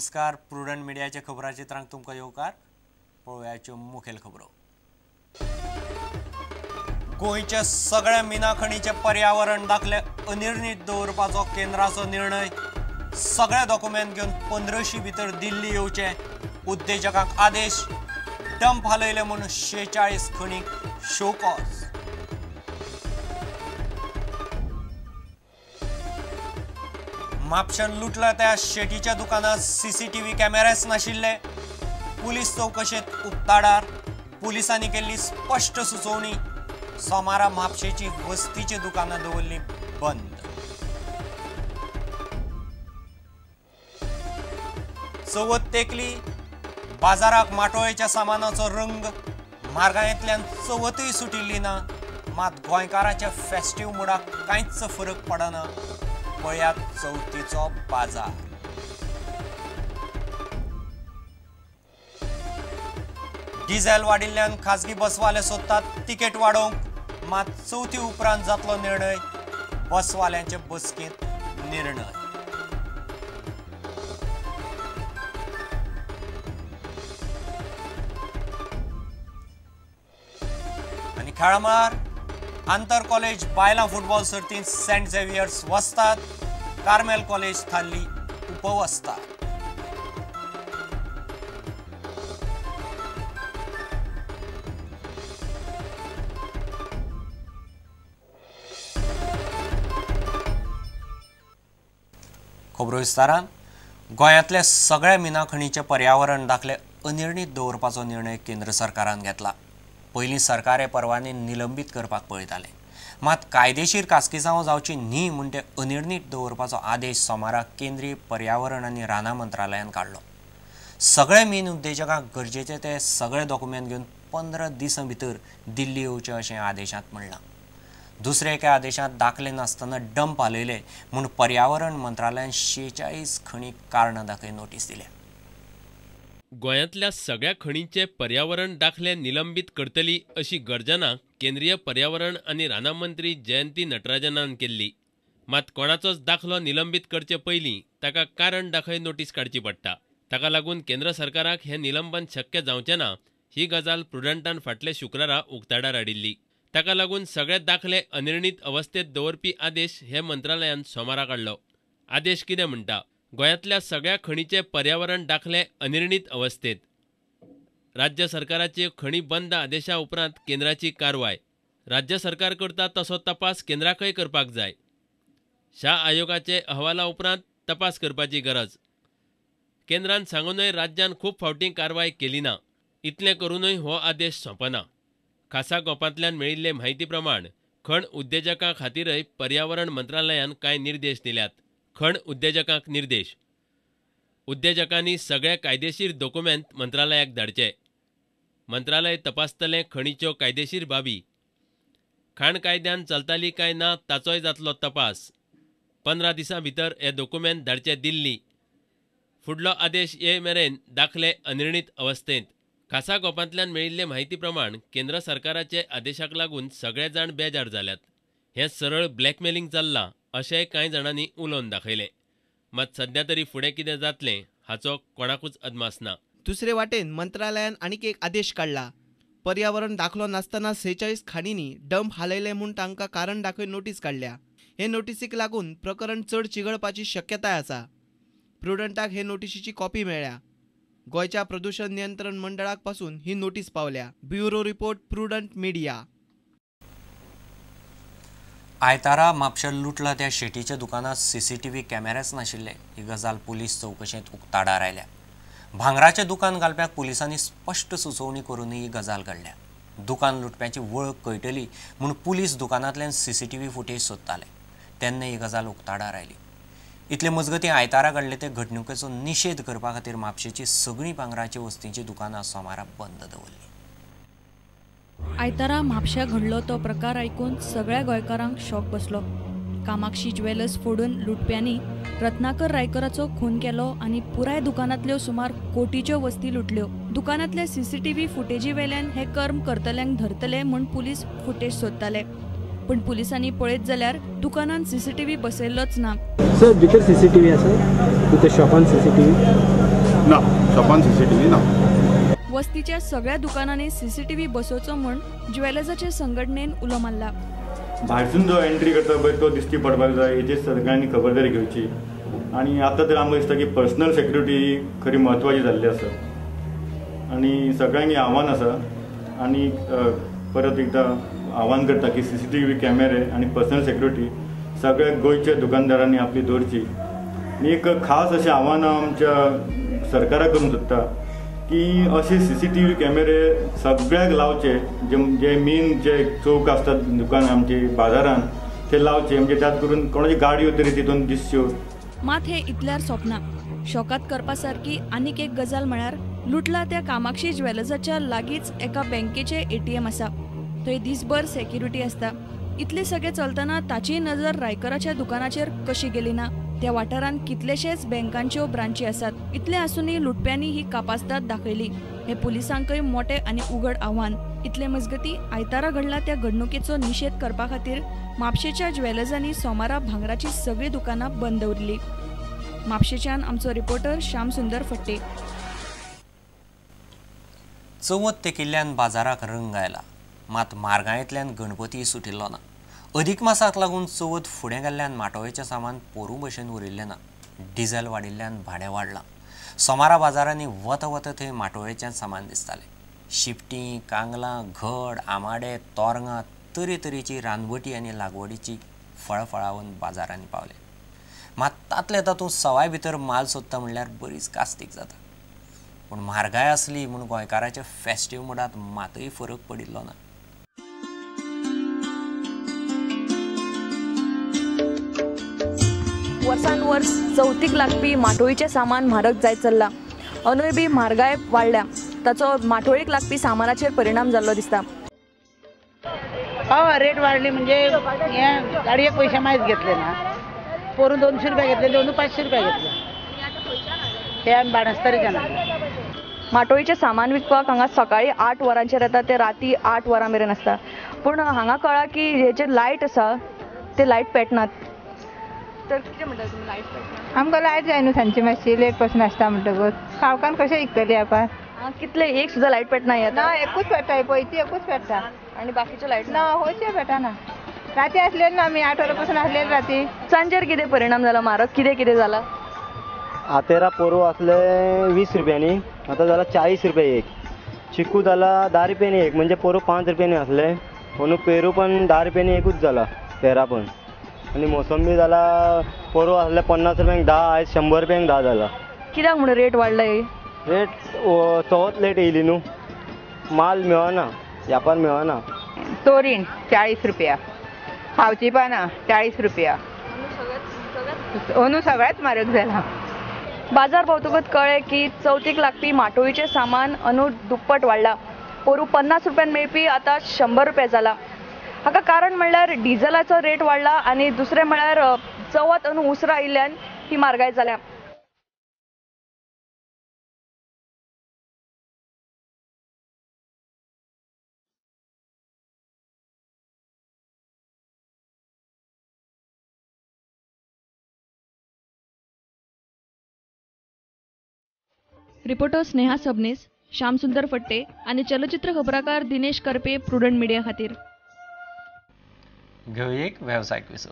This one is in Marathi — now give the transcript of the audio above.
नमस्कार. प्रुडंट मिडियाच्या खबराचित्रांक तुमकां येवकार. पळोवयाच्यो मुखेल खबरो. गोंयच्या सगळ्या मिना खणीचे पर्यावरण दाखले अनिर्णीत दवरपाचो केंद्राचो निर्णय. सगळे डॉक्युमेंट घेवन 15शी भितर दिल्ली येवचे. उद्देजकांक आदेश. डंप हालयले म्हूण 46 खणीक शोकॉज. म्हापशान लुटला त्या शेटीच्या दुकानात सीसीटीव्ही कॅमेराच नाशिल्ले. पुलीस चौकशेत उक्ताडार. पुलिसांनी केल्ली स्पष्ट सुचोवणी. सोमारा म्हापशेची वस्तीची दुकानां दवरली बंद. चवथ तेकली. बाजाराक माटोळेच्या सामानाचो रंग. मार्गायेंतल्यान चवथूय सुटिल्ली ना. मात गोंयकाराच्या फेस्टिव्ह मुडाक कांयच फरक पडना. पळयात चवथीचो बाजार. डिझेल वाडिल्ल्यान खासगी बसवाले सोदतात तिकेट वाडोवंक. मात चवथी उपरांत जातलो निर्णय. बसवाल्यांचे बसकेंत निर्णय. आनी खेळामार आंतर कॉलेज बायलां फुटबॉल सर्तींत सेंट झेवियर्स वस्ताद. कार्मेल कॉलेज थारली उपवस्ताद. खबरो विस्तारान. गोंयांतले सगळे मिना खणीचे पर्यावरण दाखले अनिर्णीत दवरपाचो निर्णय केंद्र सरकारान घेतला. पयलीं सरकार हे परवाने निलंबीत करपाक पळयताले. मात कायदेशीर कासकीसांव जावची न्ही म्हूण ते अनिर्णीत दवरपाचो आदेश सोमारा केंद्रीय पर्यावरण आनी रानां मंत्रालयान काडलो. सगळे मीन उद्देजकांक गरजेचे ते सगळे डॉक्युमेंट घेवन 15 दिसां भितर दिल्ली येवचे अशें आदेशांत म्हणलां. दुसरे एका आदेशांत दाखले नासतना डंप हालयले म्हूण पर्यावरण मंत्रालयान 46 खणीक कारणां दाखय नोटीस दिल्या. गोंयांतल्या सगळ्या खणींचे पर्यावरण दाखले निलंबीत करतली अशी गर्जना केंद्रीय पर्यावरण आनी रानां मंत्री जयंती नटराजनान केल्ली. मात कोणाचोच दाखलो निलंबीत करचे पयलीं ताका कारण दाखय नोटीस काडची पडटा. ताका लागून केंद्र सरकाराक हें निलंबन शक्य जावचें ना ही गजाल प्रुडंटान फाटले शुक्रारा उक्ताडार हाडिल्ली. ताका लागून सगळे दाखले अनिर्णीत अवस्थेत दवरपी आदेश हे मंत्रालयान सोमारा काडलो. आदेश कितें म्हणटा? गोंयांतल्या सगळ्या खणीचे पर्यावरण दाखले अनिर्णीत अवस्थेत. राज्य सरकाराचे खणी बंद आदेशा उपरांत केंद्राची कारवाय. राज्य सरकार करता तसो तपास केंद्राकय करपाक जाय. शाह आयोगाचे अहवाला उपरांत तपास करपाची गरज. केंद्रान सांगूनय राज्यान खूब फावटीं कारवाय केली ना. इतलें करूनय हो आदेश सोंपना. खासा गोपांतल्यान मेळिल्ले म्हायती प्रमाण खण उद्देजकां खातीरय पर्यावरण मंत्रालयान कांय निर्देश दिल्यात. खण उद्देजकांक निर्देश. उद्देजकांनी सगळे कायदेशीर डॉक्युमेंट मंत्रालयाक धाडचे. मंत्रालय तपासतलें खणीच्यो कायदेशीर बाबी. खाण कायद्यान चलताली काय ना ताचोय जातलो तपास. 15 दिसां भितर हे डॉक्युमेंट धाडचे दिल्ली. फुडलो आदेश ये मेरेन दाखले अनिर्णीत अवस्थेंत. खासा गोपांतल्यान मेळिल्ले म्हायती प्रमाण केंद्र सरकाराचे आदेशाक लागून सगळे जाण बेजार जाल्यात. हें सरळ ब्लॅकमेलिंग चल्लां अशेंय कांय जाणांनी उलोवन दाखयलें. मात सध्या तरी फुडें कितें जातलें हाचो कोणाकूच अदमास ना. दुसरे वाटेन मंत्रालयान आनीक एक आदेश काडला. पर्यावरण दाखलो नासतना 46 खाणींनी डंप हालयले म्हूण तांकां कारण दाखय नोटीस काडल्या. हे नोटीसीक लागून प्रकरण चड चिगळपाची शक्यताय आसा. प्रुडंटाक हे नोटीसीची कॉपी मेळ्ळ्या. गोंयच्या प्रदूषण नियंत्रण मंडळाक पासून ही नोटीस पावल्या. Bureau report prudent media. आयतारा म्हापशां लुटला त्या शेटीच्या दुकानात सीसीटीव्ही कॅमेराच नाशिल्ले. ही गजाल पुलीस चौकशेंत उक्ताडार आयल्या. भांगराचें दुकान घालप्याक पुलिसांनी स्पश्ट सुचोवणी करूनय ही गजाल घडल्या. दुकान लुटप्याची वळख कळटली म्हूण पुलीस दुकानांतल्यान सीसीटीव्ही फुटेज सोदताले. तेन्ना ही गजाल उक्ताडार आयली. इतले मजगतीं आयतारा घडले ते घडणुकेचो निशेध करपा खातीर म्हापशेची सगळीं भांगराची वस्तींची दुकानां सोमारा बंद दवरली. आयतारा म्हापशा घडलो तो प्रकार आयकून सगळ्या गोंयकारांक शॉक बसलो. कामाक्षी ज्वेलर्स फोडून लुटप्यांनी रत्नाकर रायकराचो खून केलो आनी पुराय दुकानांतल्यो सुमार कोटीच्यो वस्ती लुटल्यो. दुकानांतले सीसीटीव्ही फुटेजी वेल्यान हे कर्म करतल्यांक धरतले म्हूण पुलीस फुटेज सोदताले. पण पुलिसांनी पळयत जाल्यार दुकानांत सीसीटीव्ही बसयल्लोच ना. सर भितर सीसीटीव्ही आसा? भितर शॉपान सीसीटीव्ही ना शॉपान CCTV ना. वस्तीच्या सगळ्या दुकानांनी CCTV बसोवचो म्हूण ज्वेलर्साचे संघटनेन उलो मारला. भायरसून जो एंट्री करता पळय तो दिश्टी पडपाक जाय, हेची सगळ्यांनी खबरदारी घेवची. आणि आतां तर आमकां दिसता की पर्सनल सेक्युरिटी खरी म्हत्वाची जाल्ली आसा आणि सगळ्यांनी आव्हान आसा. आणि परत एकदा आव्हान करता की CCTV कॅमेरे आणि पर्सनल सेक्युरिटी सगळ्या गोंयच्या दुकानदारांनी आपली दवरची. आणि एक खास अशें आव्हान आमच्या सरकाराक करूंक सोदता की अशे CCTV कॅमेरे सगळ्याक लावचे, जे मेन जे चौक आसतात दुकान आमचे बाजारान ते लावचे, म्हणजे त्यात करून कोणाची गाडयो तरी तितून दिसच्यो. मात हे इतल्यार सोपना. शॉकात करपासारकी आनीक एक गजाल म्हळ्यार लुटला त्या कामाक्षी ज्वेलर्साच्या लागींच एका बँकेचे ATM आसा. थंय दिसभर सेक्युरिटी आसता. इतले सगळे चलतना ताची नजर रायकराच्या दुकानाचेर कशी गेली ना. त्या वाठारांत कितलेशेच बँकांच्यो ब्रांची आसात. इतले आसूनय लुटप्यांनी ही कापासदाद दाखयली. हे पुलिसांकय मोठे आनी उघड आव्हान. इतले मजगती आयतारा घडला त्या घडणुकेचो निशेध करपा खातीर म्हापशेच्या ज्वेलर्सांनी सोमारा भांगराची सगळी दुकानां बंद दवरली. म्हापशेच्यान आमचो रिपोर्टर श्याम सुंदर फट्टे. चवथ तेकिल्ल्यान बाजाराक रंग आयला, मात मारगाळेंतल्यान गणपती सुटिल्लो ना. अदीक मासाक लागून चवथ फुडें गेल्ल्यान माटोळेचें सामान पोरू भशेन उरिल्लें ना. डिझेल वाडिल्ल्यान भाडें वाडलां. सोमारा बाजारांनी वता वता थंय माटोळेचें सामान दिसतालें. शिपटीं, कांगलां, घड, आमाडे, तोरंगां, तरेतरेची रानवटी आनी लागवडीची फळफळावन बाजारांनी पावले. मात तातले तातूंत सवाय भितर माल सोदता म्हणल्यार बरीच कास्तीक जाता. पूण म्हारगाय आसली म्हूण गोंयकाराच्या फेस्टीव मुडांत मातय फरक पडिल्लो ना. वर्सान वर्स चवथीक लागपी माटोळीचें सामान म्हारग जायत चल्ला. अंदूय बी म्हारगाय वाडल्या. ताचो माटोळीक लागपी सामानाचेर परिणाम जाल्लो दिसता. रेट वाढली म्हणजे हे गाडयेक पैसे माहीत घेतले ना. पोरून 200 रुपया घेतले, दोन 500 रुपया घेतले. हे आमी बाणस्तारीच्यान माटोळीचें सामान विकपाक हांगा सकाळीं 8 वरांचेर येता ते राती 8 वरां मेरेन आसता. पूण हांगा कळ्ळां की हेचे लायट आसा ते लायट पेटनात. तर कितें म्हणटा तुमी लायट पेटनात? आमकां लायट जाय न्हू सांजची मातशी लेट पासून आसता म्हणटकूच खावकान कशें विकतली आपण. कितले एक सुद्दां लायट पेटना ना एकूच पेटता पळय ती एकूच पेटता आनी बाकीच्यो लायट ना होयचे पेटना. राती आसलेली ना आमी 8 वरां पासून आसलेली राती. सांजेर कितें परिणाम जाला म्हारग कितें कितें जाला? आतेरा पोरू आसले 20 रुपयांनी आतां जाला 40 रुपया एक. चिकू जाला 10 रुपयांनी एक म्हणजे पोरू 5 रुपयांनी आसले. म्हणून पेरू पण 10 रुपयांनी एकूच जाला पेरा पण. आणि मोसंबी जाला पोरू आसले 50 रुपयांक 10 आयज 100 रुपयांक 10 जाला. कित्याक म्हणून रेट वाडलाय? रेट चवथ लेट येयली न्हू, माल मेळना, व्यापार मेळना. तोरीण 40 रुपया, खावची पानां 40 रुपया. अंदू सगळ्यात म्हारग जाला. बाजार भोंवतकच कळ्ळें की चवथीक लागपी माटोळीचें सामान अंदू दुप्पट वाडला. पोरू 50 रुपयान मेळपी आतां 100 रुपया जाला. हाका कारण म्हणल्यार डिझेलाचो रेट वाडला आनी दुसरें म्हणल्यार चवथ अंदू उसरां आयिल्ल्यान ही म्हारगाय जाल्या. रिपोर्टर स्नेहा सबनीस, श्याम सुंदर फट्टे आणि चलचित्र खबराकार दिनेश करपे, प्रुडंट मिडिया खातीर. घेऊ एक व्यावसायिक विसो.